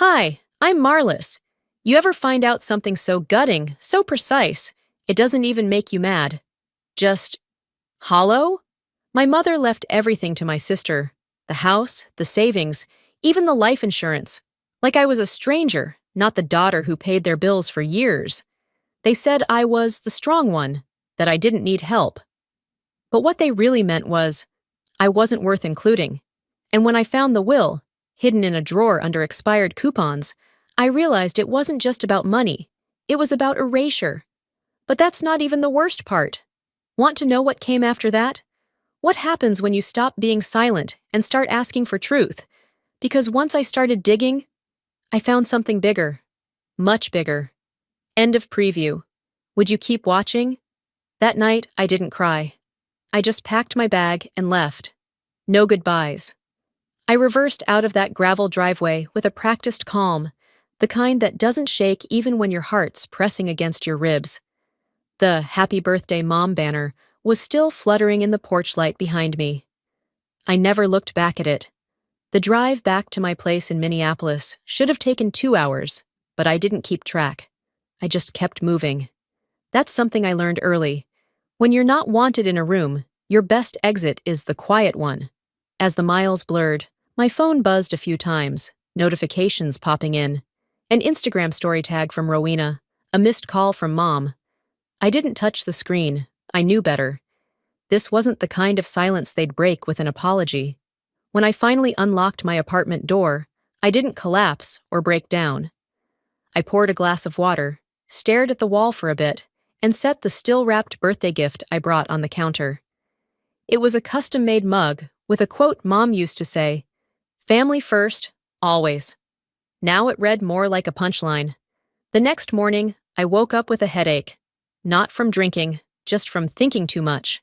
Hi, I'm Marlis. You ever find out something so gutting, so precise, it doesn't even make you mad? Just hollow? My mother left everything to my sister, the house, the savings, even the life insurance. Like I was a stranger, not the daughter who paid their bills for years. They said I was the strong one, that I didn't need help. But what they really meant was, I wasn't worth including. And when I found the will, hidden in a drawer under expired coupons, I realized it wasn't just about money. It was about erasure. But that's not even the worst part. Want to know what came after that? What happens when you stop being silent and start asking for truth? Because once I started digging, I found something bigger. Much bigger. End of preview. Would you keep watching? That night, I didn't cry. I just packed my bag and left. No goodbyes. I reversed out of that gravel driveway with a practiced calm, the kind that doesn't shake even when your heart's pressing against your ribs. The Happy Birthday Mom banner was still fluttering in the porch light behind me. I never looked back at it. The drive back to my place in Minneapolis should have taken 2 hours, but I didn't keep track. I just kept moving. That's something I learned early. When you're not wanted in a room, your best exit is the quiet one. As the miles blurred, my phone buzzed a few times, notifications popping in. An Instagram story tag from Rowena, a missed call from Mom. I didn't touch the screen. I knew better. This wasn't the kind of silence they'd break with an apology. When I finally unlocked my apartment door, I didn't collapse or break down. I poured a glass of water, stared at the wall for a bit, and set the still-wrapped birthday gift I brought on the counter. It was a custom-made mug with a quote Mom used to say, "Family first, always." Now it read more like a punchline. The next morning, I woke up with a headache. Not from drinking, just from thinking too much.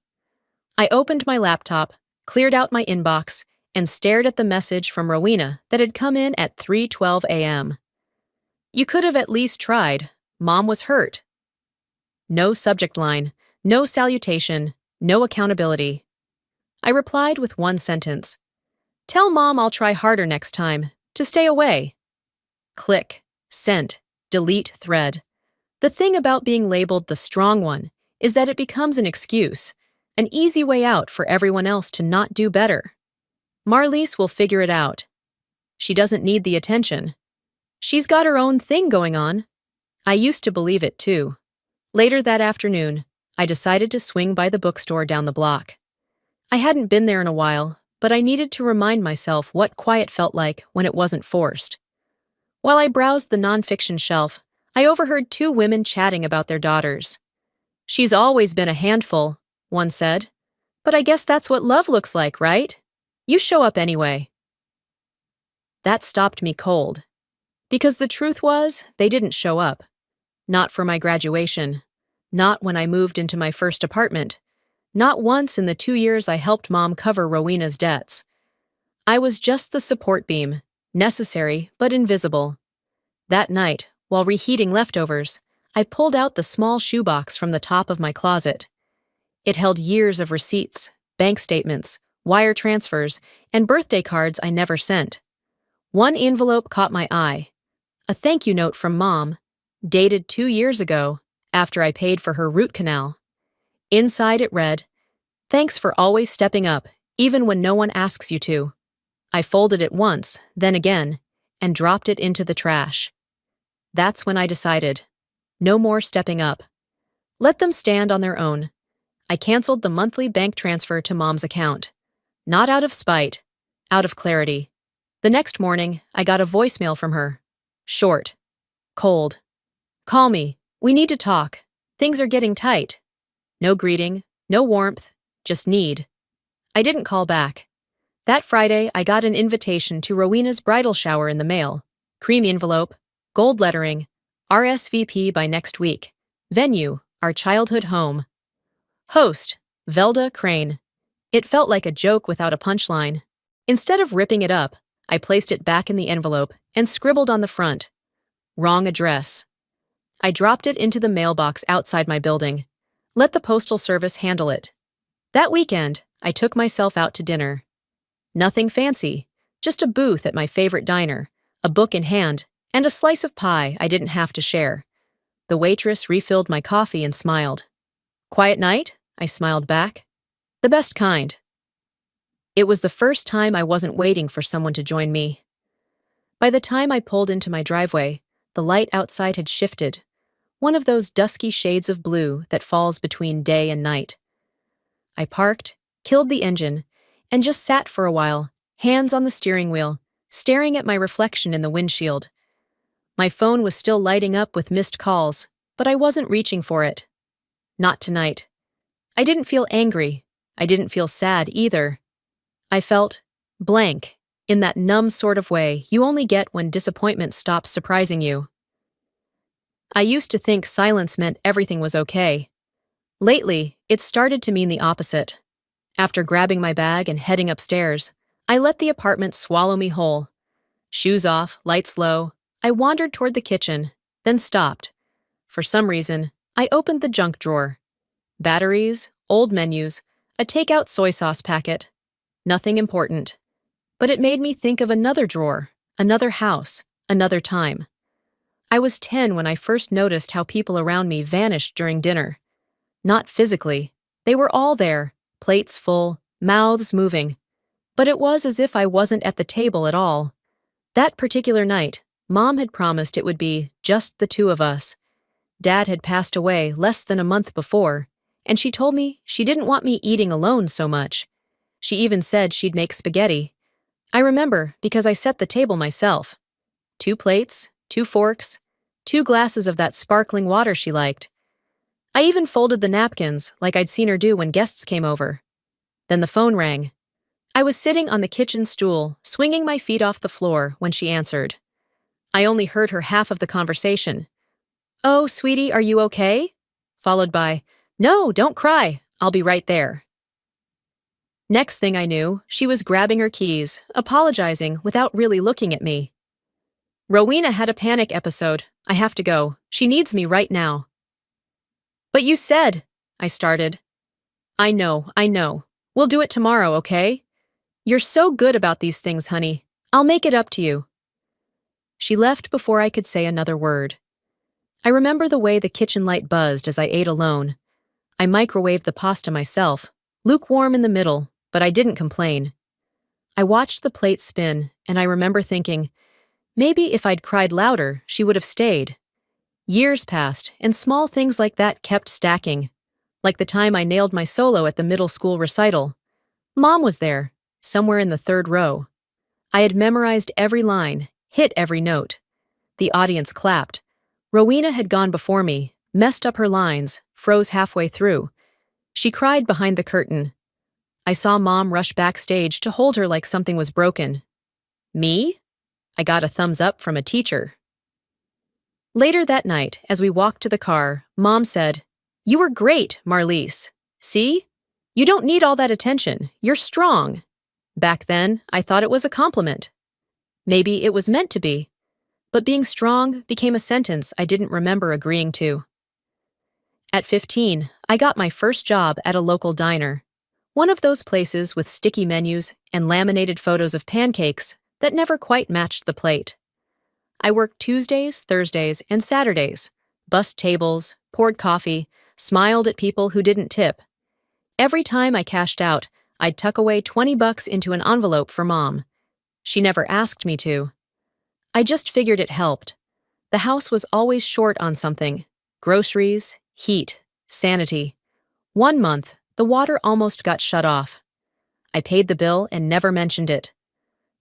I opened my laptop, cleared out my inbox, and stared at the message from Rowena that had come in at 3:12 a.m. "You could have at least tried. Mom was hurt." No subject line, no salutation, no accountability. I replied with one sentence. "Tell Mom I'll try harder next time, to stay away." Click, sent, delete thread. The thing about being labeled the strong one is that it becomes an excuse, an easy way out for everyone else to not do better. Marlise will figure it out. She doesn't need the attention. She's got her own thing going on. I used to believe it too. Later that afternoon, I decided to swing by the bookstore down the block. I hadn't been there in a while, but I needed to remind myself what quiet felt like when it wasn't forced. While I browsed the nonfiction shelf, I overheard 2 women chatting about their daughters. "She's always been a handful," one said. "But I guess that's what love looks like, right? You show up anyway." That stopped me cold. Because the truth was, they didn't show up. Not for my graduation. Not when I moved into my first apartment. Not once in the 2 years I helped Mom cover Rowena's debts. I was just the support beam, necessary but invisible. That night, while reheating leftovers, I pulled out the small shoebox from the top of my closet. It held years of receipts, bank statements, wire transfers, and birthday cards I never sent. One envelope caught my eye. A thank you note from Mom, dated 2 years ago, after I paid for her root canal. Inside it read, "Thanks for always stepping up, even when no one asks you to." I folded it once, then again, and dropped it into the trash. That's when I decided. No more stepping up. Let them stand on their own. I canceled the monthly bank transfer to Mom's account. Not out of spite, out of clarity. The next morning, I got a voicemail from her. Short. Cold. "Call me. We need to talk. Things are getting tight." No greeting, no warmth, just need. I didn't call back. That Friday, I got an invitation to Rowena's bridal shower in the mail. Cream envelope, gold lettering, RSVP by next week. Venue, our childhood home. Host, Velda Crane. It felt like a joke without a punchline. Instead of ripping it up, I placed it back in the envelope and scribbled on the front. Wrong address. I dropped it into the mailbox outside my building. Let the postal service handle it. That weekend, I took myself out to dinner. Nothing fancy, just a booth at my favorite diner, a book in hand, and a slice of pie I didn't have to share. The waitress refilled my coffee and smiled. "Quiet night?" I smiled back. "The best kind." It was the first time I wasn't waiting for someone to join me. By the time I pulled into my driveway, the light outside had shifted, one of those dusky shades of blue that falls between day and night. I parked, killed the engine, and just sat for a while, hands on the steering wheel, staring at my reflection in the windshield. My phone was still lighting up with missed calls, but I wasn't reaching for it. Not tonight. I didn't feel angry. I didn't feel sad either. I felt blank, in that numb sort of way you only get when disappointment stops surprising you. I used to think silence meant everything was okay. Lately, it started to mean the opposite. After grabbing my bag and heading upstairs, I let the apartment swallow me whole. Shoes off, lights low, I wandered toward the kitchen, then stopped. For some reason, I opened the junk drawer. Batteries, old menus, a takeout soy sauce packet. Nothing important. But it made me think of another drawer, another house, another time. I was 10 when I first noticed how people around me vanished during dinner. Not physically. They were all there, plates full, mouths moving. But it was as if I wasn't at the table at all. That particular night, Mom had promised it would be just the two of us. Dad had passed away less than a month before, and she told me she didn't want me eating alone so much. She even said she'd make spaghetti. I remember because I set the table myself. 2 plates, 2 forks, 2 glasses of that sparkling water she liked. I even folded the napkins like I'd seen her do when guests came over. Then the phone rang. I was sitting on the kitchen stool, swinging my feet off the floor when she answered. I only heard her half of the conversation. "Oh, sweetie, are you okay?" Followed by, "No, don't cry. I'll be right there." Next thing I knew, she was grabbing her keys, apologizing without really looking at me. "Rowena had a panic episode. I have to go. She needs me right now." "But you said," I started. I know. We'll do it tomorrow, okay? You're so good about these things, honey. I'll make it up to you." She left before I could say another word. I remember the way the kitchen light buzzed as I ate alone. I microwaved the pasta myself, lukewarm in the middle, but I didn't complain. I watched the plate spin, and I remember thinking, maybe if I'd cried louder, she would have stayed. Years passed, and small things like that kept stacking. Like the time I nailed my solo at the middle school recital. Mom was there, somewhere in the 3rd row. I had memorized every line, hit every note. The audience clapped. Rowena had gone before me, messed up her lines, froze halfway through. She cried behind the curtain. I saw Mom rush backstage to hold her like something was broken. Me? I got a thumbs up from a teacher. Later that night, as we walked to the car, Mom said, "You were great, Marlise. See? You don't need all that attention. You're strong." Back then, I thought it was a compliment. Maybe it was meant to be. But being strong became a sentence I didn't remember agreeing to. At 15, I got my first job at a local diner. One of those places with sticky menus and laminated photos of pancakes that never quite matched the plate. I worked Tuesdays, Thursdays, and Saturdays, bussed tables, poured coffee, smiled at people who didn't tip. Every time I cashed out, I'd tuck away $20 into an envelope for Mom. She never asked me to. I just figured it helped. The house was always short on something. Groceries, heat, sanity. One month, the water almost got shut off. I paid the bill and never mentioned it.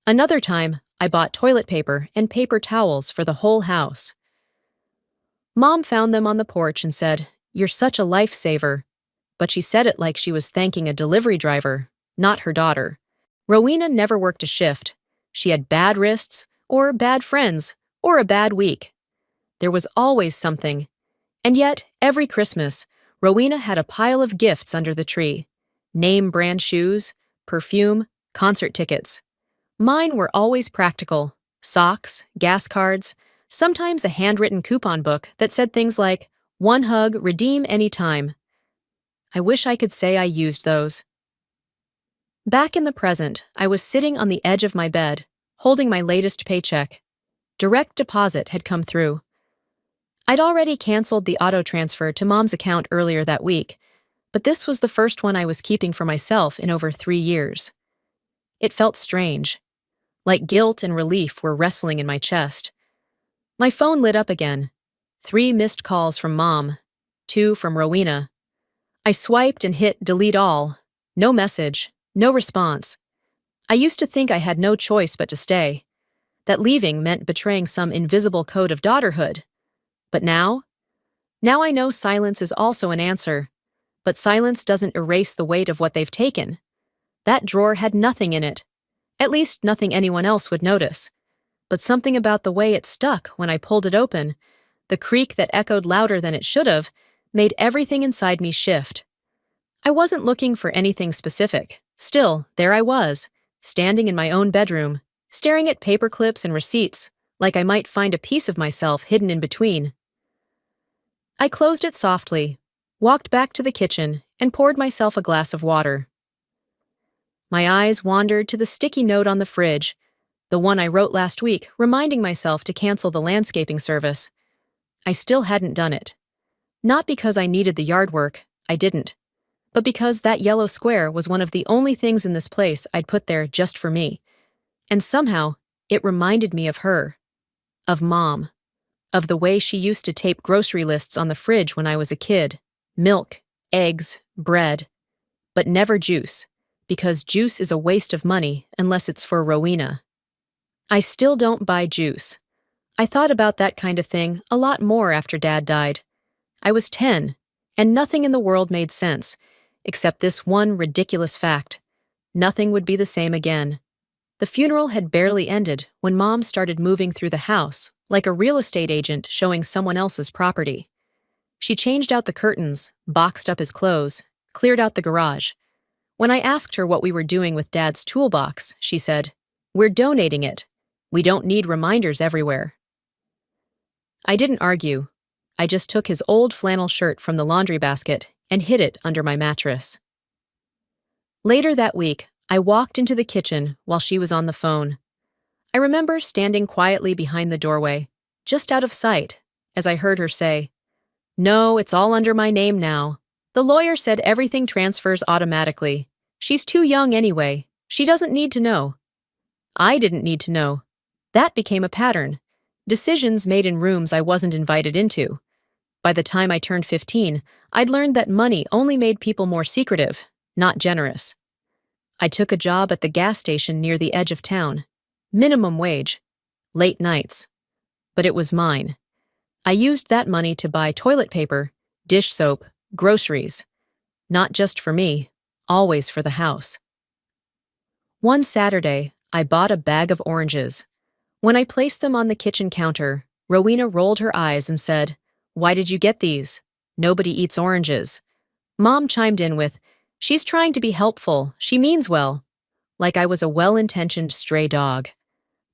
Another time, I bought toilet paper and paper towels for the whole house. Mom found them on the porch and said, "You're such a lifesaver." But she said it like she was thanking a delivery driver, not her daughter. Rowena never worked a shift. She had bad wrists, or bad friends, or a bad week. There was always something. And yet, every Christmas, Rowena had a pile of gifts under the tree. Name brand shoes, perfume, concert tickets. Mine were always practical. Socks, gas cards, sometimes a handwritten coupon book that said things like, "One hug, redeem anytime." I wish I could say I used those. Back in the present, I was sitting on the edge of my bed, holding my latest paycheck. Direct deposit had come through. I'd already canceled the auto transfer to Mom's account earlier that week, but this was the first one I was keeping for myself in over 3 years. It felt strange, like guilt and relief were wrestling in my chest. My phone lit up again. 3 missed calls from Mom, 2 from Rowena. I swiped and hit delete all. No message, no response. I used to think I had no choice but to stay, that leaving meant betraying some invisible code of daughterhood. But now I know silence is also an answer, but silence doesn't erase the weight of what they've taken. That drawer had nothing in it, at least nothing anyone else would notice. But something about the way it stuck when I pulled it open, the creak that echoed louder than it should have, made everything inside me shift. I wasn't looking for anything specific. Still, there I was, standing in my own bedroom, staring at paper clips and receipts, like I might find a piece of myself hidden in between. I closed it softly, walked back to the kitchen, and poured myself a glass of water. My eyes wandered to the sticky note on the fridge, the one I wrote last week, reminding myself to cancel the landscaping service. I still hadn't done it. Not because I needed the yard work, I didn't, but because that yellow square was one of the only things in this place I'd put there just for me. And somehow, it reminded me of her, of Mom, of the way she used to tape grocery lists on the fridge when I was a kid. Milk, eggs, bread, but never juice, because juice is a waste of money unless it's for Rowena. I still don't buy juice. I thought about that kind of thing a lot more after Dad died. I was 10, and nothing in the world made sense, except this one ridiculous fact. Nothing would be the same again. The funeral had barely ended when Mom started moving through the house, like a real estate agent showing someone else's property. She changed out the curtains, boxed up his clothes, cleared out the garage. When I asked her what we were doing with Dad's toolbox, she said, "We're donating it. We don't need reminders everywhere." I didn't argue. I just took his old flannel shirt from the laundry basket and hid it under my mattress. Later that week, I walked into the kitchen while she was on the phone. I remember standing quietly behind the doorway, just out of sight, as I heard her say, "No, it's all under my name now. The lawyer said everything transfers automatically. She's too young anyway. She doesn't need to know." I didn't need to know. That became a pattern. Decisions made in rooms I wasn't invited into. By the time I turned 15, I'd learned that money only made people more secretive, not generous. I took a job at the gas station near the edge of town. Minimum wage. Late nights. But it was mine. I used that money to buy toilet paper, dish soap, groceries. Not just for me, always for the house. One Saturday, I bought a bag of oranges. When I placed them on the kitchen counter, Rowena rolled her eyes and said, "Why did you get these? Nobody eats oranges." Mom chimed in with, "She's trying to be helpful. She means well." Like I was a well-intentioned stray dog.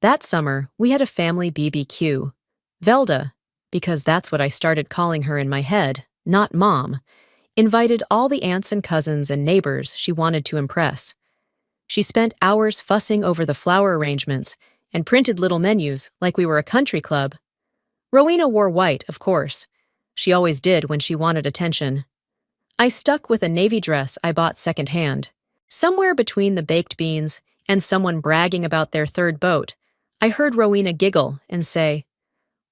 That summer, we had a family BBQ. Velda, because that's what I started calling her in my head, not Mom, invited all the aunts and cousins and neighbors she wanted to impress. She spent hours fussing over the flower arrangements and printed little menus like we were a country club. Rowena wore white, of course. She always did when she wanted attention. I stuck with a navy dress I bought secondhand. Somewhere between the baked beans and someone bragging about their third boat, I heard Rowena giggle and say,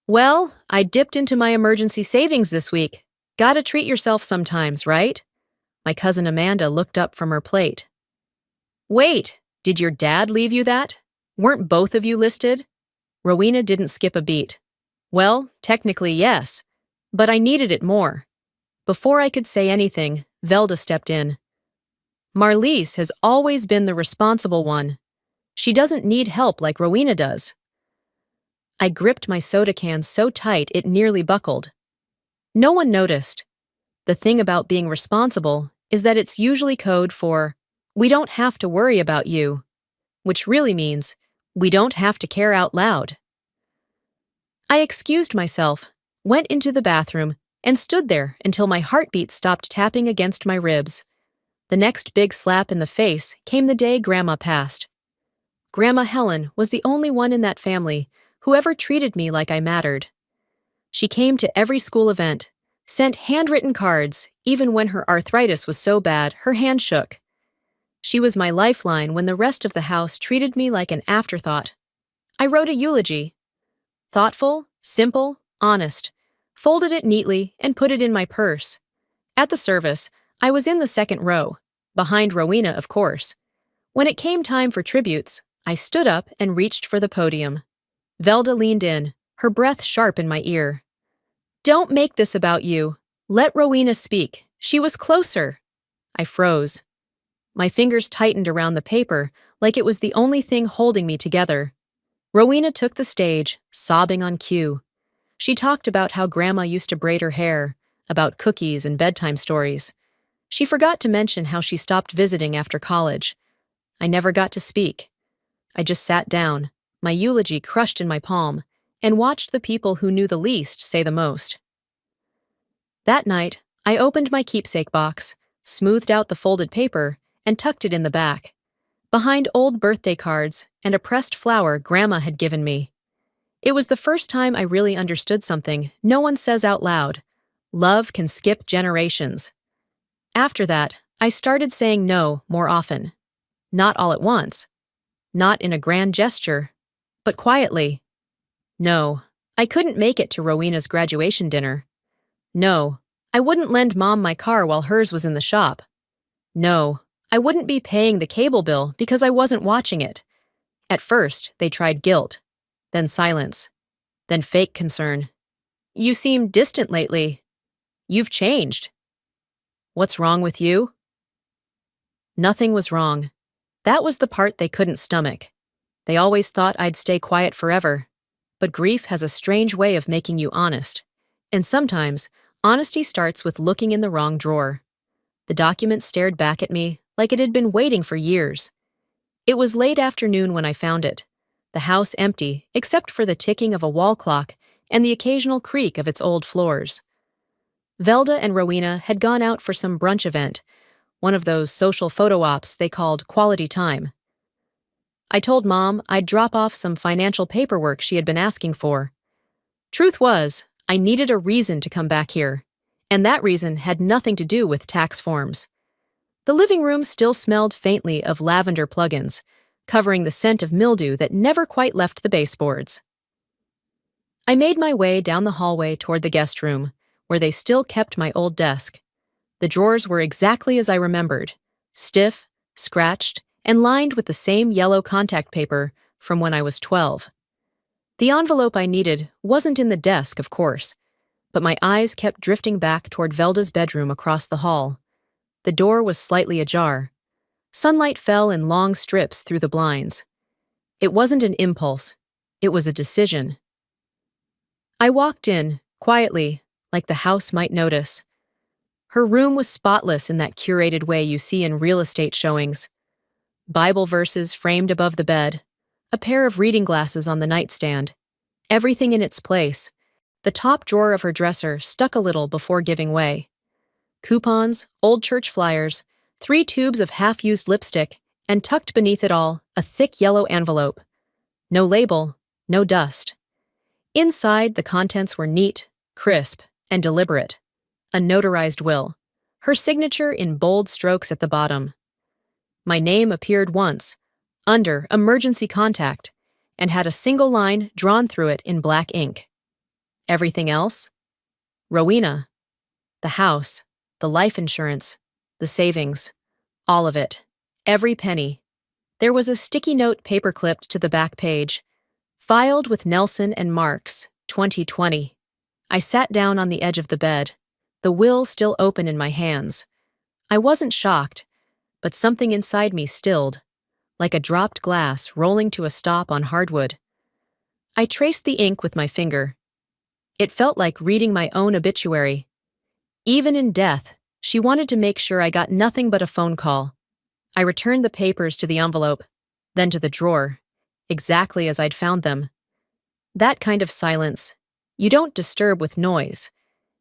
"Well, I dipped into my emergency savings this week. Gotta treat yourself sometimes, right?" My cousin Amanda looked up from her plate. "Wait, did your dad leave you that? Weren't both of you listed?" Rowena didn't skip a beat. "Well, technically yes, but I needed it more." Before I could say anything, Velda stepped in. "Marlise has always been the responsible one. She doesn't need help like Rowena does." I gripped my soda can so tight it nearly buckled. No one noticed. The thing about being responsible is that it's usually code for, "We don't have to worry about you," which really means, "We don't have to care out loud." I excused myself, went into the bathroom, and stood there until my heartbeat stopped tapping against my ribs. The next big slap in the face came the day Grandma passed. Grandma Helen was the only one in that family whoever treated me like I mattered. She came to every school event, sent handwritten cards, even when her arthritis was so bad her hand shook. She was my lifeline when the rest of the house treated me like an afterthought. I wrote a eulogy. Thoughtful, simple, honest. Folded it neatly and put it in my purse. At the service, I was in the second row, behind Rowena, of course. When it came time for tributes, I stood up and reached for the podium. Velda leaned in, her breath sharp in my ear. "Don't make this about you. Let Rowena speak. She was closer." I froze. My fingers tightened around the paper like it was the only thing holding me together. Rowena took the stage, sobbing on cue. She talked about how Grandma used to braid her hair, about cookies and bedtime stories. She forgot to mention how she stopped visiting after college. I never got to speak. I just sat down, my eulogy crushed in my palm, and watched the people who knew the least say the most. That night, I opened my keepsake box, smoothed out the folded paper, and tucked it in the back, behind old birthday cards and a pressed flower Grandma had given me. It was the first time I really understood something no one says out loud. Love can skip generations. After that, I started saying no more often. Not all at once. Not in a grand gesture, but quietly. No, I couldn't make it to Rowena's graduation dinner. No, I wouldn't lend Mom my car while hers was in the shop. No, I wouldn't be paying the cable bill because I wasn't watching it. At first, they tried guilt, then silence, then fake concern. "You seem distant lately. You've changed. What's wrong with you?" Nothing was wrong. That was the part they couldn't stomach. They always thought I'd stay quiet forever. But grief has a strange way of making you honest. And sometimes, honesty starts with looking in the wrong drawer. The document stared back at me like it had been waiting for years. It was late afternoon when I found it, the house empty except for the ticking of a wall clock and the occasional creak of its old floors. Velda and Rowena had gone out for some brunch event, one of those social photo ops they called quality time. I told Mom I'd drop off some financial paperwork she had been asking for. Truth was, I needed a reason to come back here, and that reason had nothing to do with tax forms. The living room still smelled faintly of lavender plugins, covering the scent of mildew that never quite left the baseboards. I made my way down the hallway toward the guest room, where they still kept my old desk. The drawers were exactly as I remembered, stiff, scratched, and lined with the same yellow contact paper from when I was 12. The envelope I needed wasn't in the desk, of course, but my eyes kept drifting back toward Velda's bedroom across the hall. The door was slightly ajar. Sunlight fell in long strips through the blinds. It wasn't an impulse. It was a decision. I walked in, quietly, like the house might notice. Her room was spotless in that curated way you see in real estate showings. Bible verses framed above the bed, a pair of reading glasses on the nightstand, everything in its place. The top drawer of her dresser stuck a little before giving way. Coupons, old church flyers, 3 tubes of half-used lipstick, and tucked beneath it all, a thick yellow envelope. No label, no dust. Inside, the contents were neat, crisp, and deliberate. A notarized will, her signature in bold strokes at the bottom. My name appeared once, under emergency contact, and had a single line drawn through it in black ink. Everything else? Rowena. The house, the life insurance, the savings, all of it, every penny. There was a sticky note paper-clipped to the back page, filed with Nelson and Marks, 2020. I sat down on the edge of the bed, the will still open in my hands. I wasn't shocked, but something inside me stilled, like a dropped glass rolling to a stop on hardwood. I traced the ink with my finger. It felt like reading my own obituary. Even in death, she wanted to make sure I got nothing but a phone call. I returned the papers to the envelope, then to the drawer, exactly as I'd found them. That kind of silence, you don't disturb with noise.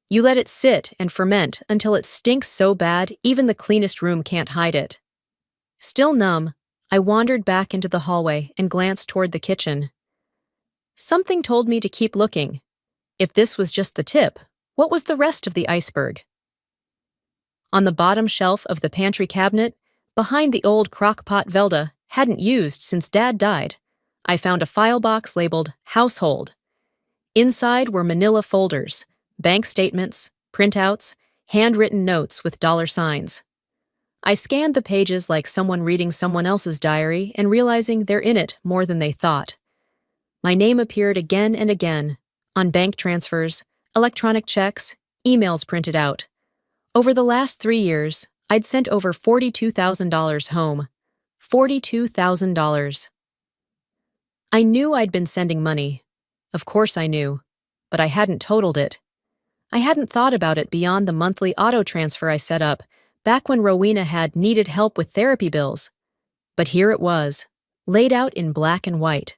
You let it sit and ferment until it stinks so bad even the cleanest room can't hide it. Still numb, I wandered back into the hallway and glanced toward the kitchen. something told me to keep looking. If this was just the tip, what was the rest of the iceberg? On the bottom shelf of the pantry cabinet, behind the old crock-pot Velda hadn't used since Dad died, I found a file box labeled Household. Inside were manila folders, bank statements, printouts, handwritten notes with dollar signs. I scanned the pages like someone reading someone else's diary and realizing they're in it more than they thought. My name appeared again and again, on bank transfers, electronic checks, emails printed out. Over the last 3 years, I'd sent over $42,000 home. $42,000. I knew I'd been sending money. Of course I knew, but I hadn't totaled it. I hadn't thought about it beyond the monthly auto transfer I set up back when Rowena had needed help with therapy bills. But here it was, laid out in black and white.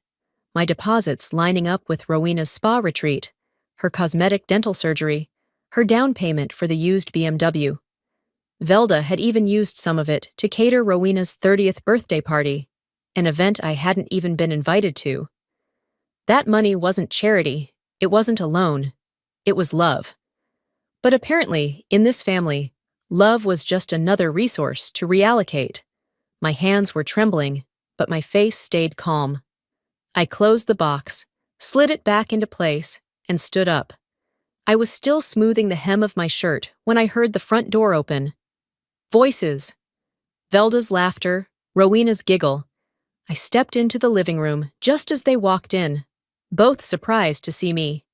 My deposits lining up with Rowena's spa retreat, her cosmetic dental surgery, her down payment for the used BMW. Velda had even used some of it to cater Rowena's 30th birthday party, an event I hadn't even been invited to. That money wasn't charity, it wasn't a loan, it was love. But apparently, in this family, love was just another resource to reallocate. My hands were trembling, but my face stayed calm. I closed the box, slid it back into place, and stood up. I was still smoothing the hem of my shirt when I heard the front door open. Voices. Velda's laughter, Rowena's giggle. I stepped into the living room just as they walked in, both surprised to see me.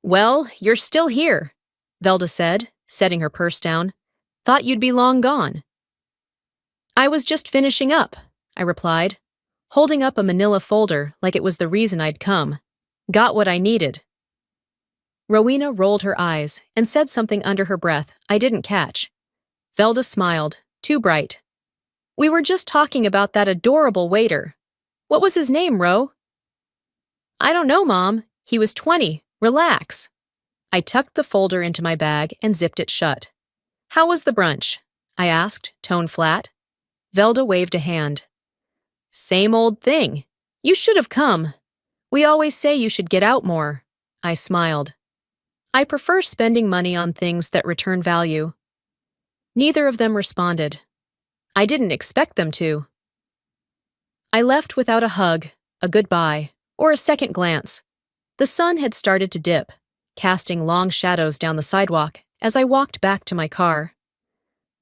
"Well, you're still here," Velda said, setting her purse down. "Thought you'd be long gone." "I was just finishing up," I replied, holding up a manila folder like it was the reason I'd come. "Got what I needed." Rowena rolled her eyes and said something under her breath I didn't catch. Velda smiled, too bright. "We were just talking about that adorable waiter. What was his name, Ro?" "I don't know, Mom. He was 20. Relax." I tucked the folder into my bag and zipped it shut. "How was the brunch?" I asked, tone flat. Velda waved a hand. "Same old thing. You should have come. We always say you should get out more." I smiled. I prefer spending money on things that return value. Neither of them responded. I didn't expect them to. I left without a hug, a goodbye, or a second glance. The sun had started to dip, casting long shadows down the sidewalk as I walked back to my car.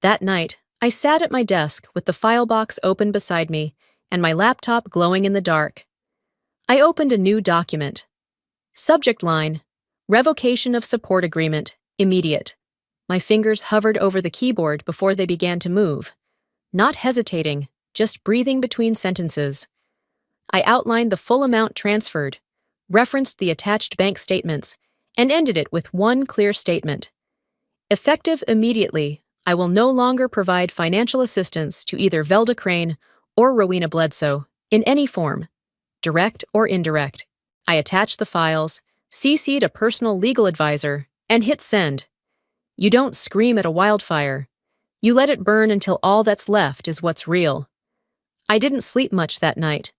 That night, I sat at my desk with the file box open beside me and my laptop glowing in the dark. I opened a new document. Subject line: Revocation of Support Agreement, Immediate. My fingers hovered over the keyboard before they began to move. Not hesitating, just breathing between sentences. I outlined the full amount transferred, referenced the attached bank statements, and ended it with one clear statement. Effective immediately, I will no longer provide financial assistance to either Velda Crane or Rowena Bledsoe, in any form, direct or indirect. I attached the files, CC'd a personal legal advisor, and hit send. You don't scream at a wildfire. You let it burn until all that's left is what's real. I didn't sleep much that night,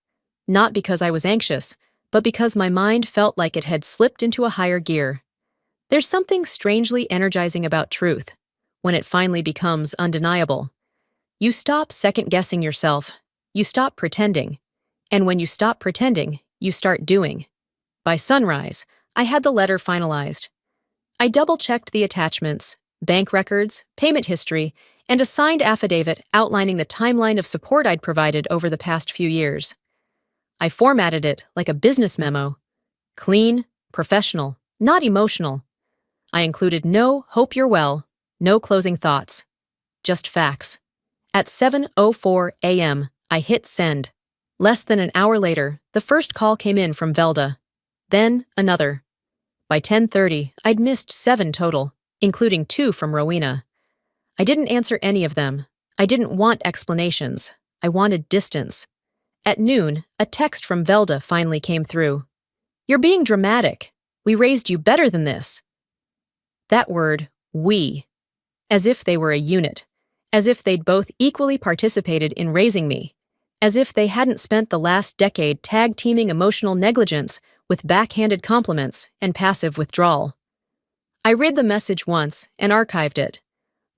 not because I was anxious, but because my mind felt like it had slipped into a higher gear. There's something strangely energizing about truth, when it finally becomes undeniable. You stop second-guessing yourself, you stop pretending, and when you stop pretending, you start doing. By sunrise, I had the letter finalized. I double-checked the attachments, bank records, payment history, and a signed affidavit outlining the timeline of support I'd provided over the past few years. I formatted it like a business memo. Clean, professional, not emotional. I included no "hope you're well," no closing thoughts. Just facts. At 7:04 a.m., I hit send. Less than an hour later, the first call came in from Velda. Then, another. By 10:30, I'd missed 7 total, including 2 from Rowena. I didn't answer any of them. I didn't want explanations. I wanted distance. At noon, a text from Velda finally came through. "You're being dramatic. We raised you better than this." That word, we. As if they were a unit. As if they'd both equally participated in raising me. As if they hadn't spent the last decade tag-teaming emotional negligence with backhanded compliments and passive withdrawal. I read the message once and archived it.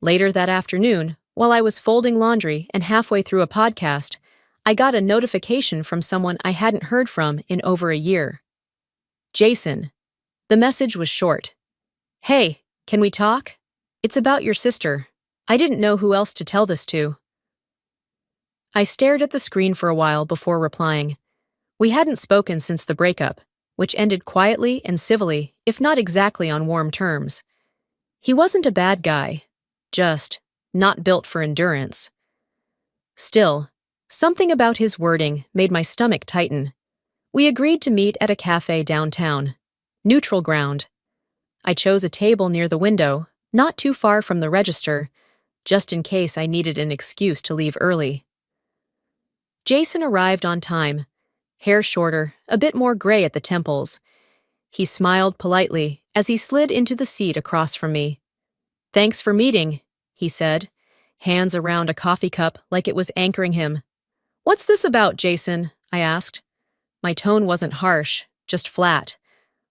Later that afternoon, while I was folding laundry and halfway through a podcast, I got a notification from someone I hadn't heard from in over a year. Jason. The message was short. Hey, can we talk? It's about your sister. I didn't know who else to tell this to. I stared at the screen for a while before replying. We hadn't spoken since the breakup, which ended quietly and civilly, if not exactly on warm terms. He wasn't a bad guy, just not built for endurance. Still, something about his wording made my stomach tighten. We agreed to meet at a cafe downtown. Neutral ground. I chose a table near the window, not too far from the register, just in case I needed an excuse to leave early. Jason arrived on time, hair shorter, a bit more gray at the temples. He smiled politely as he slid into the seat across from me. Thanks for meeting, he said, hands around a coffee cup like it was anchoring him. What's this about, Jason? I asked. My tone wasn't harsh, just flat,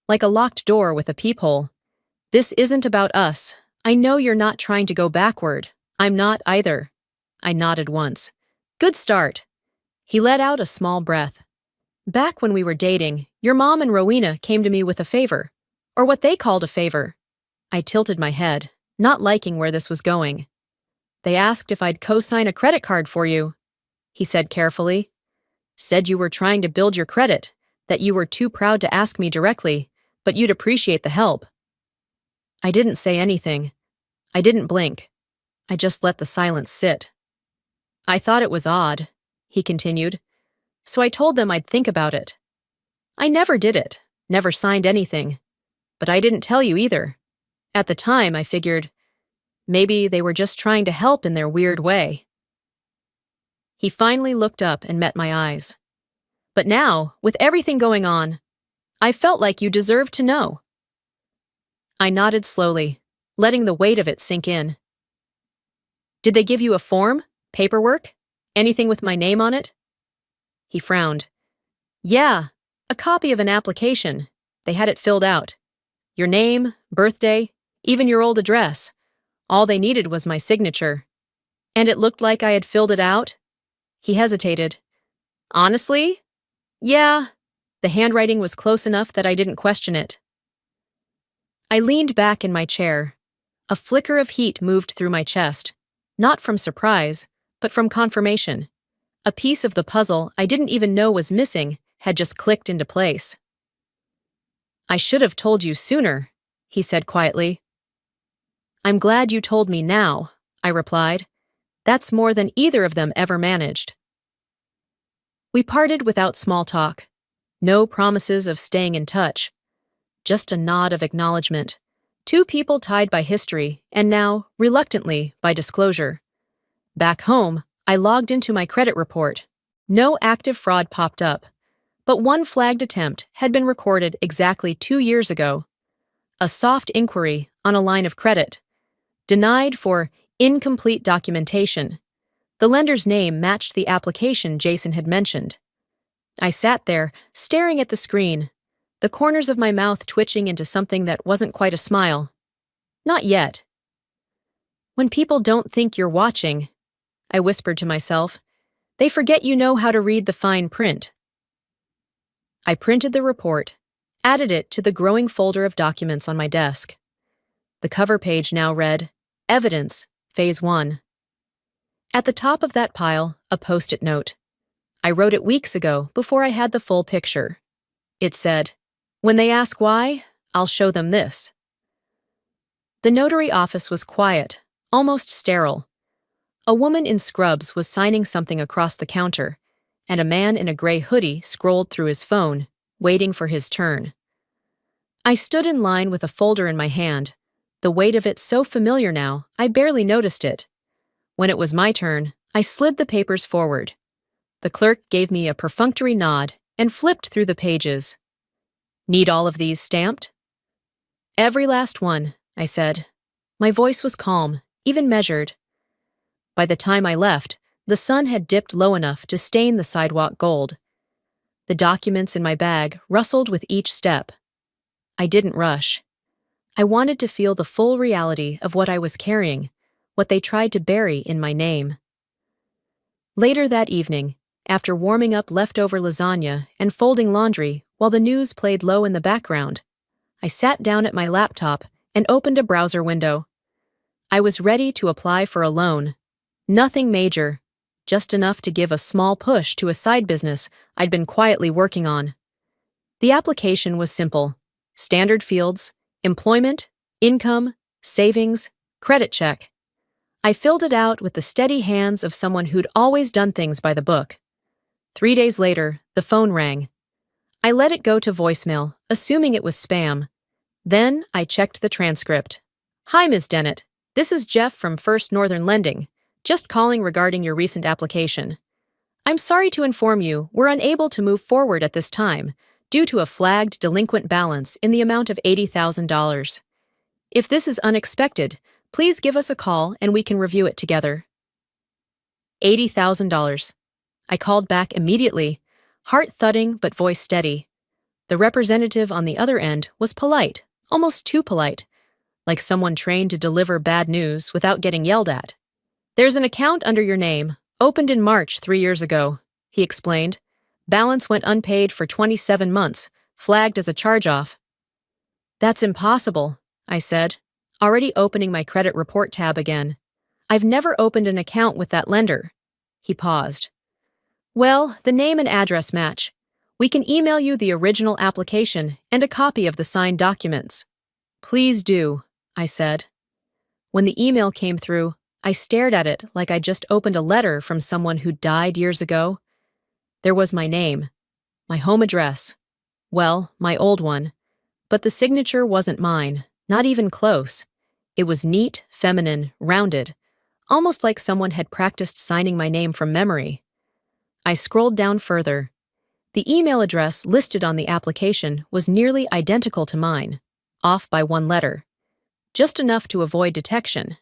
like a locked door with a peephole. This isn't about us. I know you're not trying to go backward. I'm not either. I nodded once. Good start. He let out a small breath. Back when we were dating, your mom and Rowena came to me with a favor. Or what they called a favor. I tilted my head, not liking where this was going. They asked if I'd co-sign a credit card for you, he said carefully. Said you were trying to build your credit, that you were too proud to ask me directly, but you'd appreciate the help. I didn't say anything. I didn't blink. I just let the silence sit. I thought it was odd, he continued, so I told them I'd think about it. I never did it, never signed anything, but I didn't tell you either. At the time, I figured, maybe they were just trying to help in their weird way. He finally looked up and met my eyes. But now, with everything going on, I felt like you deserved to know. I nodded slowly, letting the weight of it sink in. Did they give you a form, paperwork, anything with my name on it? He frowned. Yeah, a copy of an application. They had it filled out. Your name, birthday, even your old address. All they needed was my signature. And it looked like I had filled it out? He hesitated. Honestly? Yeah. The handwriting was close enough that I didn't question it. I leaned back in my chair. A flicker of heat moved through my chest, not from surprise, but from confirmation. A piece of the puzzle I didn't even know was missing had just clicked into place. I should have told you sooner, he said quietly. I'm glad you told me now, I replied. That's more than either of them ever managed. We parted without small talk. No promises of staying in touch. Just a nod of acknowledgement. Two people tied by history, and now, reluctantly, by disclosure. Back home, I logged into my credit report. No active fraud popped up, but one flagged attempt had been recorded exactly 2 years ago. A soft inquiry on a line of credit. Denied for incomplete documentation. The lender's name matched the application Jason had mentioned. I sat there, staring at the screen, the corners of my mouth twitching into something that wasn't quite a smile. Not yet. When people don't think you're watching, I whispered to myself, they forget you know how to read the fine print. I printed the report, added it to the growing folder of documents on my desk. The cover page now read, Evidence, Phase 1. At the top of that pile, a post-it note. I wrote it weeks ago before I had the full picture. It said, when they ask why, I'll show them this. The notary office was quiet, almost sterile. A woman in scrubs was signing something across the counter, and a man in a gray hoodie scrolled through his phone, waiting for his turn. I stood in line with a folder in my hand, the weight of it so familiar now, I barely noticed it. When it was my turn, I slid the papers forward. The clerk gave me a perfunctory nod and flipped through the pages. Need all of these stamped? Every last one, I said. My voice was calm, even measured. By the time I left, the sun had dipped low enough to stain the sidewalk gold. The documents in my bag rustled with each step. I didn't rush. I wanted to feel the full reality of what I was carrying, what they tried to bury in my name. Later that evening, after warming up leftover lasagna and folding laundry while the news played low in the background, I sat down at my laptop and opened a browser window. I was ready to apply for a loan. Nothing major, just enough to give a small push to a side business I'd been quietly working on. The application was simple. Standard fields: employment, income, savings, credit check. I filled it out with the steady hands of someone who'd always done things by the book. 3 days later, the phone rang. I let it go to voicemail, assuming it was spam. Then I checked the transcript. "Hi, Ms. Dennett. This is Jeff from First Northern Lending, just calling regarding your recent application. I'm sorry to inform you we're unable to move forward at this time due to a flagged delinquent balance in the amount of $80,000. If this is unexpected, please give us a call and we can review it together." $80,000. I called back immediately, heart thudding but voice steady. The representative on the other end was polite, almost too polite, like someone trained to deliver bad news without getting yelled at. "There's an account under your name, opened in March 3 years ago," he explained. "Balance went unpaid for 27 months, flagged as a charge-off." "That's impossible," I said, already opening my credit report tab again. "I've never opened an account with that lender." He paused. "Well, the name and address match. We can email you the original application and a copy of the signed documents." "Please do," I said. When the email came through, I stared at it like I'd just opened a letter from someone who died years ago. There was my name, my home address. Well, my old one. But the signature wasn't mine, not even close. It was neat, feminine, rounded, almost like someone had practiced signing my name from memory. I scrolled down further. The email address listed on the application was nearly identical to mine, off by one letter, just enough to avoid detection.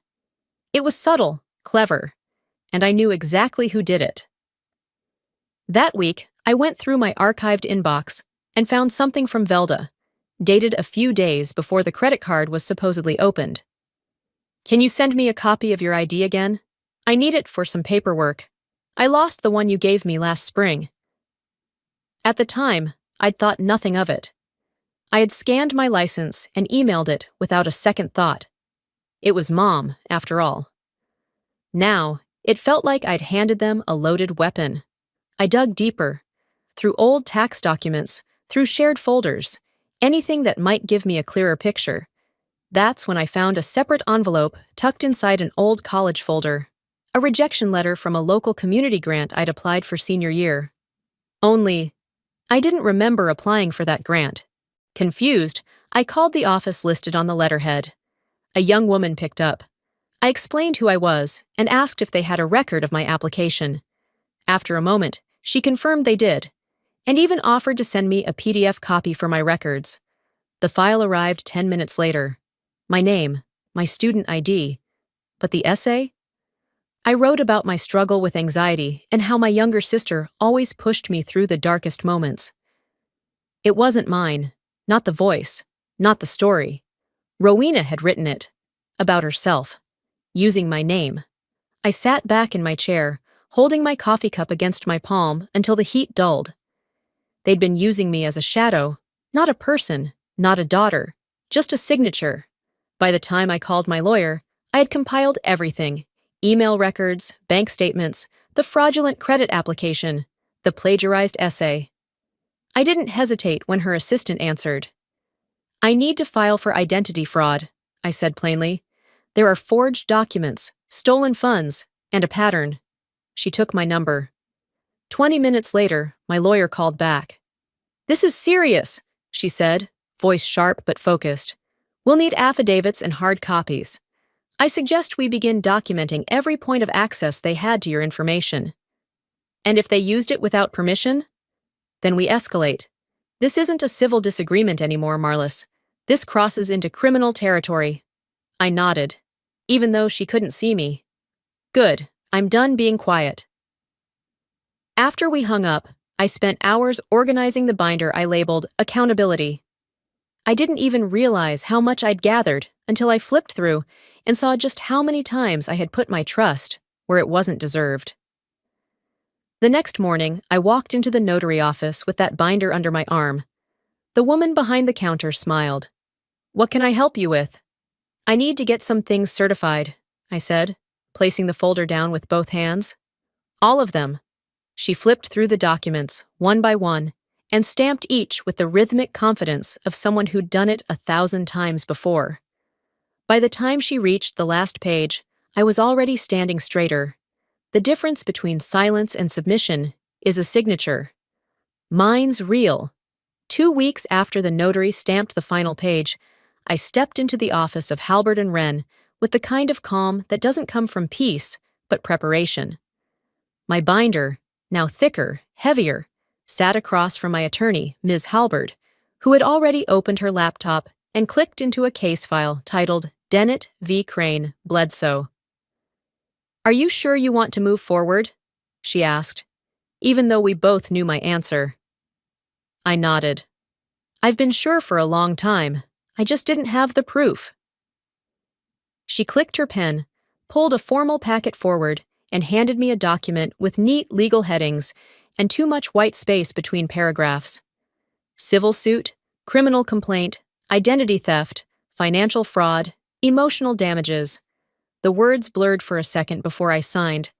It was subtle, clever, and I knew exactly who did it. That week, I went through my archived inbox and found something from Velda, dated a few days before the credit card was supposedly opened. "Can you send me a copy of your ID again? I need it for some paperwork. I lost the one you gave me last spring." At the time, I'd thought nothing of it. I had scanned my license and emailed it without a second thought. It was Mom, after all. Now, it felt like I'd handed them a loaded weapon. I dug deeper, through old tax documents, through shared folders, anything that might give me a clearer picture. That's when I found a separate envelope tucked inside an old college folder, a rejection letter from a local community grant I'd applied for senior year. Only, I didn't remember applying for that grant. Confused, I called the office listed on the letterhead. A young woman picked up. I explained who I was and asked if they had a record of my application. After a moment, she confirmed they did, and even offered to send me a PDF copy for my records. The file arrived 10 minutes later. My name, my student ID. But the essay? I wrote about my struggle with anxiety and how my younger sister always pushed me through the darkest moments. It wasn't mine, not the voice, not the story. Rowena had written it, about herself, using my name. I sat back in my chair, holding my coffee cup against my palm until the heat dulled. They'd been using me as a shadow, not a person, not a daughter, just a signature. By the time I called my lawyer, I had compiled everything: email records, bank statements, the fraudulent credit application, the plagiarized essay. I didn't hesitate when her assistant answered. "I need to file for identity fraud," I said plainly. "There are forged documents, stolen funds, and a pattern." She took my number. 20 minutes later, my lawyer called back. "This is serious," she said, voice sharp but focused. "We'll need affidavits and hard copies. I suggest we begin documenting every point of access they had to your information. And if they used it without permission, then we escalate. This isn't a civil disagreement anymore, Marlis. This crosses into criminal territory." I nodded, even though she couldn't see me. "Good, I'm done being quiet." After we hung up, I spent hours organizing the binder I labeled Accountability. I didn't even realize how much I'd gathered until I flipped through and saw just how many times I had put my trust where it wasn't deserved. The next morning, I walked into the notary office with that binder under my arm. The woman behind the counter smiled. "What can I help you with?" "I need to get some things certified," I said, placing the folder down with both hands. "All of them." She flipped through the documents, one by one, and stamped each with the rhythmic confidence of someone who'd done it 1,000 times before. By the time she reached the last page, I was already standing straighter. The difference between silence and submission is a signature. Mine's real. 2 weeks after the notary stamped the final page, I stepped into the office of Halbert and Wren with the kind of calm that doesn't come from peace, but preparation. My binder, now thicker, heavier, sat across from my attorney, Ms. Halbert, who had already opened her laptop and clicked into a case file titled Dennett v. Crane, Bledsoe. "Are you sure you want to move forward?" she asked, even though we both knew my answer. I nodded. "I've been sure for a long time. I just didn't have the proof." She clicked her pen, pulled a formal packet forward, and handed me a document with neat legal headings and too much white space between paragraphs. Civil suit, criminal complaint, identity theft, financial fraud, emotional damages. The words blurred for a second before I signed.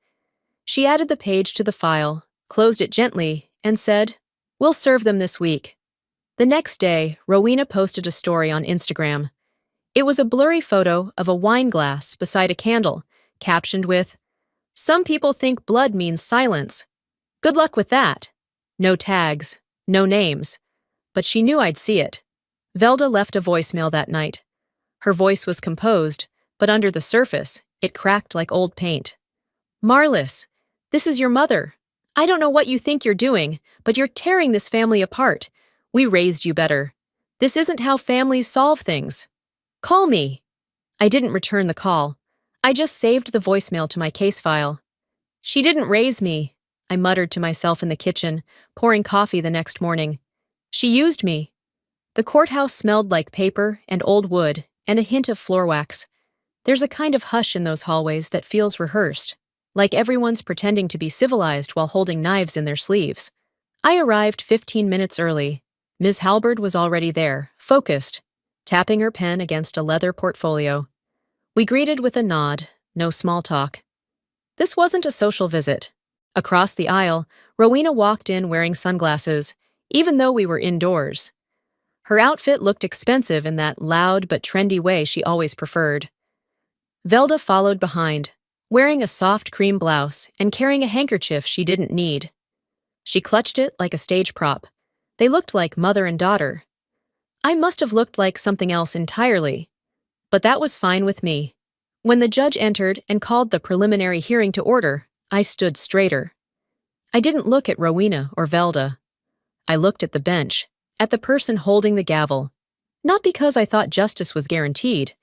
She added the page to the file, closed it gently, and said, "We'll serve them this week." The next day, Rowena posted a story on Instagram. It was a blurry photo of a wine glass beside a candle, captioned with, "Some people think blood means silence. Good luck with that." No tags, no names. But she knew I'd see it. Velda left a voicemail that night. Her voice was composed, but under the surface, it cracked like old paint. "Marlis, this is your mother. I don't know what you think you're doing, but you're tearing this family apart. We raised you better. This isn't how families solve things. Call me." I didn't return the call. I just saved the voicemail to my case file. "She didn't raise me," I muttered to myself in the kitchen, pouring coffee the next morning. "She used me." The courthouse smelled like paper and old wood and a hint of floor wax. There's a kind of hush in those hallways that feels rehearsed, like everyone's pretending to be civilized while holding knives in their sleeves. I arrived 15 minutes early. Ms. Halbert was already there, focused, tapping her pen against a leather portfolio. We greeted with a nod, no small talk. This wasn't a social visit. Across the aisle, Rowena walked in wearing sunglasses, even though we were indoors. Her outfit looked expensive in that loud but trendy way she always preferred. Velda followed behind, wearing a soft cream blouse and carrying a handkerchief she didn't need. She clutched it like a stage prop. They looked like mother and daughter. I must have looked like something else entirely, but that was fine with me. When the judge entered and called the preliminary hearing to order, I stood straighter. I didn't look at Rowena or Velda. I looked at the bench, at the person holding the gavel, not because I thought justice was guaranteed,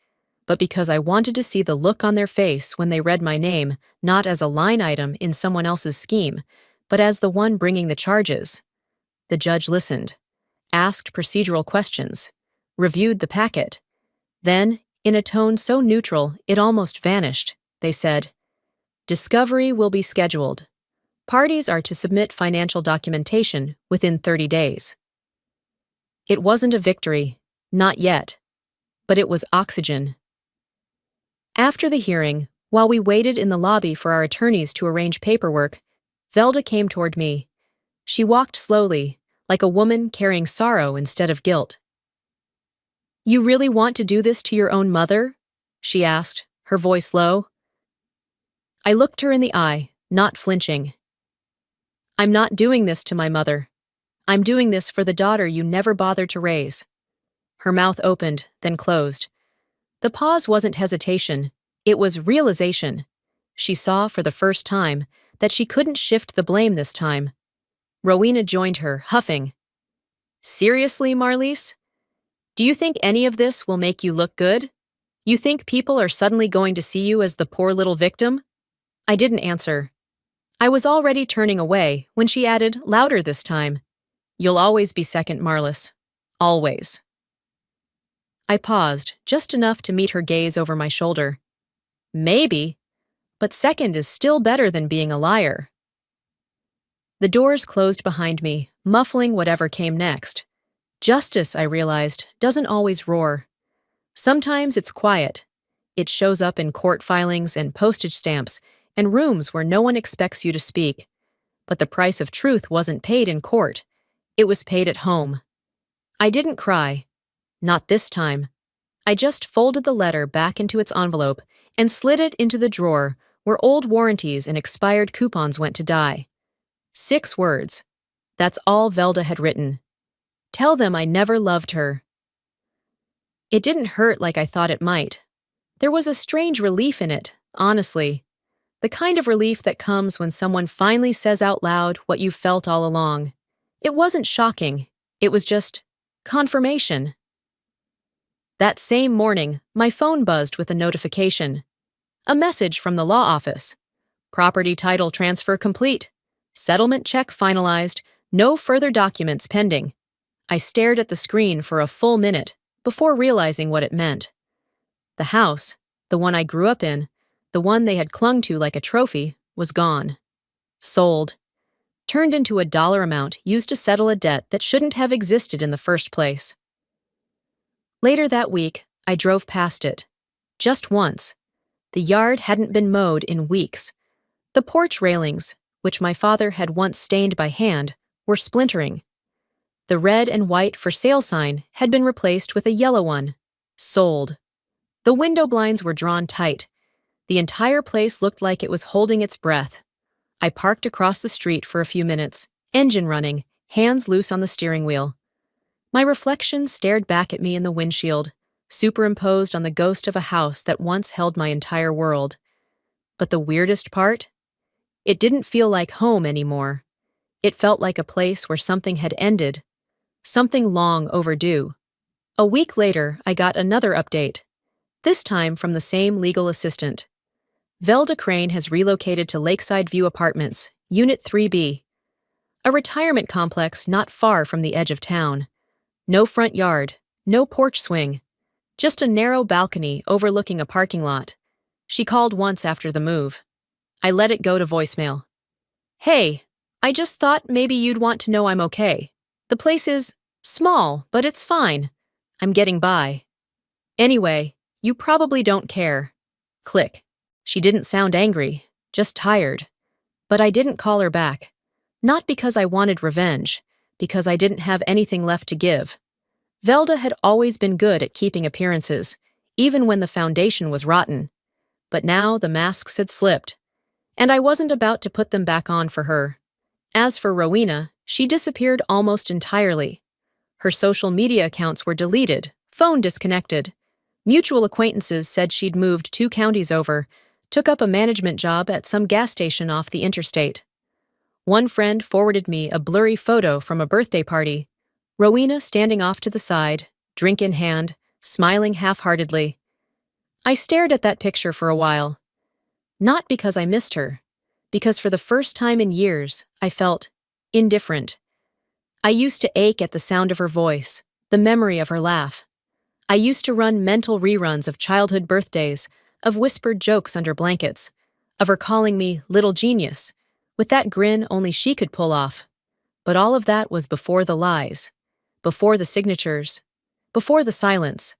but because I wanted to see the look on their face when they read my name, not as a line item in someone else's scheme, but as the one bringing the charges. The judge listened, asked procedural questions, reviewed the packet. Then, in a tone so neutral it almost vanished, they said, "Discovery will be scheduled. Parties are to submit financial documentation within 30 days. It wasn't a victory, not yet, but it was oxygen. After the hearing, while we waited in the lobby for our attorneys to arrange paperwork, Velda came toward me. She walked slowly, like a woman carrying sorrow instead of guilt. "You really want to do this to your own mother?" she asked, her voice low. I looked her in the eye, not flinching. "I'm not doing this to my mother. I'm doing this for the daughter you never bothered to raise." Her mouth opened, then closed. The pause wasn't hesitation, it was realization. She saw for the first time that she couldn't shift the blame this time. Rowena joined her, huffing. "Seriously, Marlis? Do you think any of this will make you look good? You think people are suddenly going to see you as the poor little victim?" I didn't answer. I was already turning away when she added, louder this time, "You'll always be second, Marlis. Always." I paused, just enough to meet her gaze over my shoulder. Maybe, but second is still better than being a liar. The doors closed behind me, muffling whatever came next. Justice, I realized, doesn't always roar. Sometimes it's quiet. It shows up in court filings and postage stamps and rooms where no one expects you to speak. But the price of truth wasn't paid in court. It was paid at home. I didn't cry. Not this time. I just folded the letter back into its envelope and slid it into the drawer where old warranties and expired coupons went to die. 6 words. That's all Velda had written. Tell them I never loved her. It didn't hurt like I thought it might. There was a strange relief in it, honestly. The kind of relief that comes when someone finally says out loud what you felt all along. It wasn't shocking. It was just confirmation. That same morning, my phone buzzed with a notification. A message from the law office. Property title transfer complete. Settlement check finalized. No further documents pending. I stared at the screen for a full minute before realizing what it meant. The house, the one I grew up in, the one they had clung to like a trophy, was gone. Sold. Turned into a dollar amount used to settle a debt that shouldn't have existed in the first place. Later that week, I drove past it. Just once. The yard hadn't been mowed in weeks. The porch railings, which my father had once stained by hand, were splintering. The red and white for sale sign had been replaced with a yellow one. Sold. The window blinds were drawn tight. The entire place looked like it was holding its breath. I parked across the street for a few minutes, engine running, hands loose on the steering wheel. My reflection stared back at me in the windshield, superimposed on the ghost of a house that once held my entire world. But the weirdest part? It didn't feel like home anymore. It felt like a place where something had ended. Something long overdue. A week later, I got another update. This time from the same legal assistant. Velda Crane has relocated to Lakeside View Apartments, Unit 3B. A retirement complex not far from the edge of town. No front yard, no porch swing. Just a narrow balcony overlooking a parking lot. She called once after the move. I let it go to voicemail. "Hey, I just thought maybe you'd want to know I'm okay. The place is small, but it's fine. I'm getting by. Anyway, you probably don't care." Click. She didn't sound angry, just tired. But I didn't call her back. Not because I wanted revenge, because I didn't have anything left to give. Velda had always been good at keeping appearances, even when the foundation was rotten. But now the masks had slipped, and I wasn't about to put them back on for her. As for Rowena, she disappeared almost entirely. Her social media accounts were deleted, phone disconnected. Mutual acquaintances said she'd moved 2 counties over, took up a management job at some gas station off the interstate. One friend forwarded me a blurry photo from a birthday party. Rowena standing off to the side, drink in hand, smiling half-heartedly. I stared at that picture for a while. Not because I missed her, because for the first time in years, I felt indifferent. I used to ache at the sound of her voice, the memory of her laugh. I used to run mental reruns of childhood birthdays, of whispered jokes under blankets, of her calling me little genius, with that grin only she could pull off. But all of that was before the lies, before the signatures, before the silence.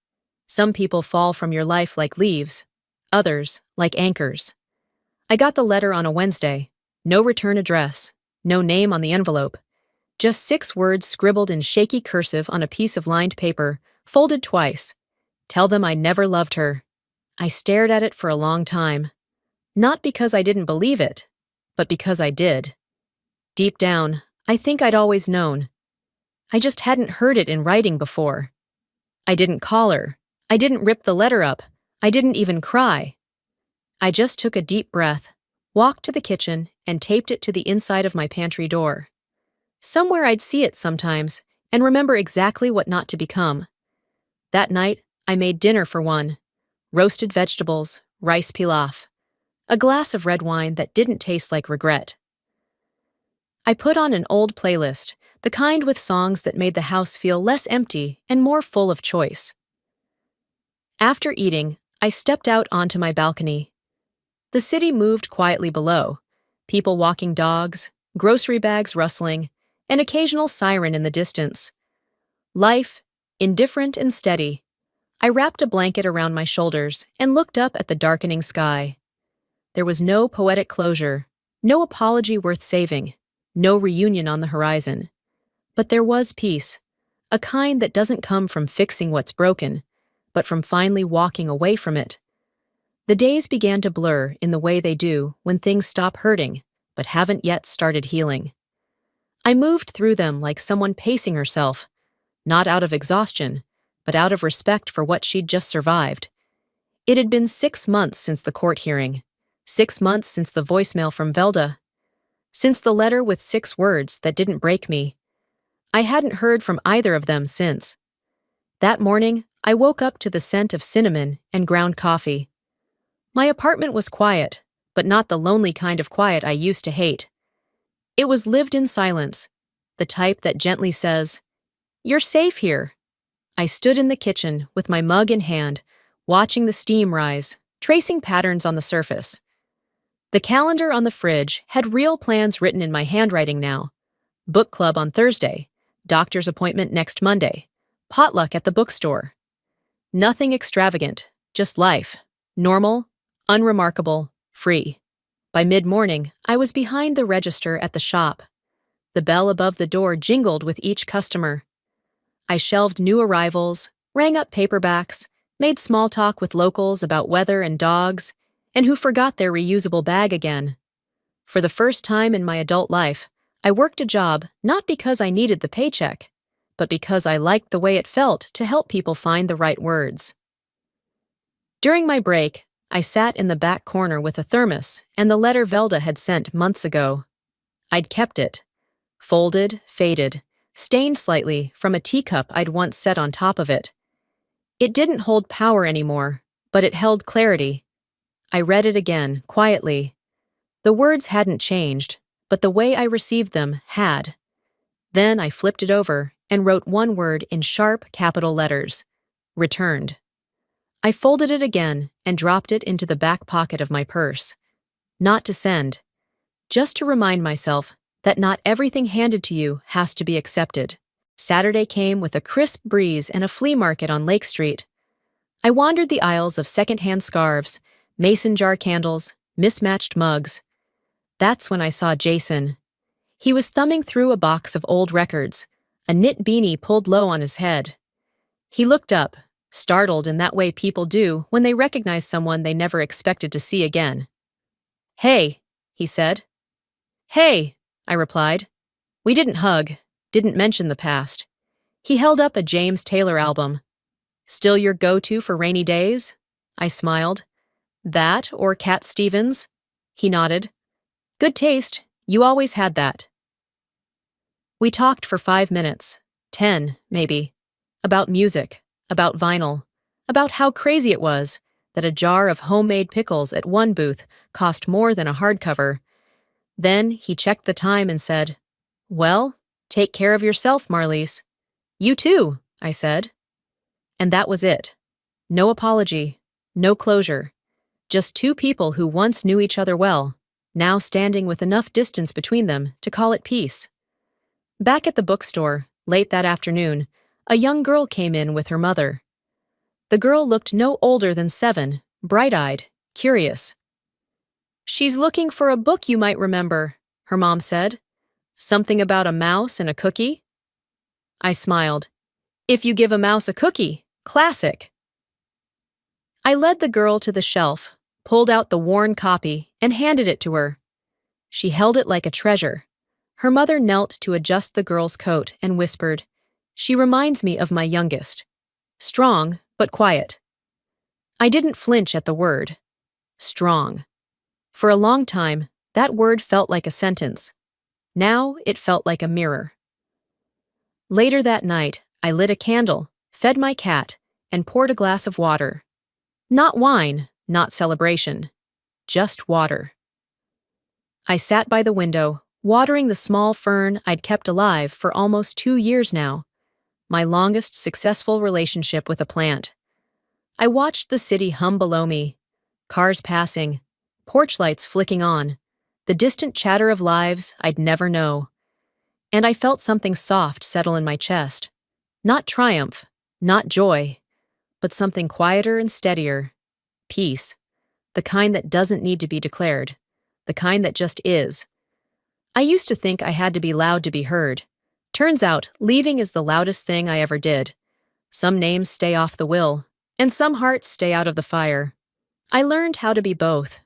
Some people fall from your life like leaves, others like anchors. I got the letter on a Wednesday. No return address, no name on the envelope. Just 6 words scribbled in shaky cursive on a piece of lined paper, folded twice. Tell them I never loved her. I stared at it for a long time. Not because I didn't believe it, but because I did. Deep down, I think I'd always known. I just hadn't heard it in writing before. I didn't call her. I didn't rip the letter up. I didn't even cry. I just took a deep breath, walked to the kitchen, and taped it to the inside of my pantry door. Somewhere I'd see it sometimes and remember exactly what not to become. That night, I made dinner for one. Roasted vegetables, rice pilaf. A glass of red wine that didn't taste like regret. I put on an old playlist, the kind with songs that made the house feel less empty and more full of choice. After eating, I stepped out onto my balcony. The city moved quietly below, people walking dogs, grocery bags rustling, an occasional siren in the distance. Life, indifferent and steady. I wrapped a blanket around my shoulders and looked up at the darkening sky. There was no poetic closure, no apology worth saving, no reunion on the horizon. But there was peace, a kind that doesn't come from fixing what's broken, but from finally walking away from it. The days began to blur in the way they do when things stop hurting, but haven't yet started healing. I moved through them like someone pacing herself, not out of exhaustion, but out of respect for what she'd just survived. It had been 6 months since the court hearing, 6 months since the voicemail from Velda, since the letter with 6 words that didn't break me. I hadn't heard from either of them since. That morning, I woke up to the scent of cinnamon and ground coffee. My apartment was quiet, but not the lonely kind of quiet I used to hate. It was lived in silence, the type that gently says, "You're safe here." I stood in the kitchen with my mug in hand, watching the steam rise, tracing patterns on the surface. The calendar on the fridge had real plans written in my handwriting now. Book club on Thursday, doctor's appointment next Monday, potluck at the bookstore. Nothing extravagant, just life. Normal, unremarkable, free. By mid-morning, I was behind the register at the shop. The bell above the door jingled with each customer. I shelved new arrivals, rang up paperbacks, made small talk with locals about weather and dogs, and who forgot their reusable bag again. For the first time in my adult life, I worked a job not because I needed the paycheck, but because I liked the way it felt to help people find the right words. During my break, I sat in the back corner with a thermos and the letter Velda had sent months ago. I'd kept it, folded, faded, stained slightly from a teacup I'd once set on top of it. It didn't hold power anymore, but it held clarity. I read it again, quietly. The words hadn't changed, but the way I received them had. Then I flipped it over and wrote one word in sharp capital letters: returned. I folded it again and dropped it into the back pocket of my purse. Not to send, just to remind myself that not everything handed to you has to be accepted. Saturday came with a crisp breeze and a flea market on Lake Street. I wandered the aisles of secondhand scarves, mason jar candles, mismatched mugs. That's when I saw Jason. He was thumbing through a box of old records, a knit beanie pulled low on his head. He looked up, startled in that way people do when they recognize someone they never expected to see again. "Hey," he said. "Hey," I replied. We didn't hug, didn't mention the past. He held up a James Taylor album. "Still your go-to for rainy days?" I smiled. "That or Cat Stevens?" He nodded. "Good taste, you always had that." We talked for 5 minutes, 10, maybe, about music, about vinyl, about how crazy it was that a jar of homemade pickles at one booth cost more than a hardcover. Then he checked the time and said, "Well, take care of yourself, Marlies." "You too," I said. And that was it. No apology, no closure. Just 2 people who once knew each other well, now standing with enough distance between them to call it peace. Back at the bookstore, late that afternoon, a young girl came in with her mother. The girl looked no older than 7, bright-eyed, curious. "She's looking for a book you might remember," her mom said. "Something about a mouse and a cookie?" I smiled. "If you give a mouse a cookie, classic." I led the girl to the shelf, pulled out the worn copy, and handed it to her. She held it like a treasure. Her mother knelt to adjust the girl's coat and whispered, "She reminds me of my youngest. Strong, but quiet." I didn't flinch at the word. Strong. For a long time, that word felt like a sentence. Now it felt like a mirror. Later that night, I lit a candle, fed my cat, and poured a glass of water. Not wine, not celebration. Just water. I sat by the window, watering the small fern I'd kept alive for almost 2 years now, my longest successful relationship with a plant. I watched the city hum below me, cars passing, porch lights flicking on, the distant chatter of lives I'd never know. And I felt something soft settle in my chest. Not triumph, not joy, but something quieter and steadier. Peace. The kind that doesn't need to be declared. The kind that just is. I used to think I had to be loud to be heard. Turns out, leaving is the loudest thing I ever did. Some names stay off the will, and some hearts stay out of the fire. I learned how to be both.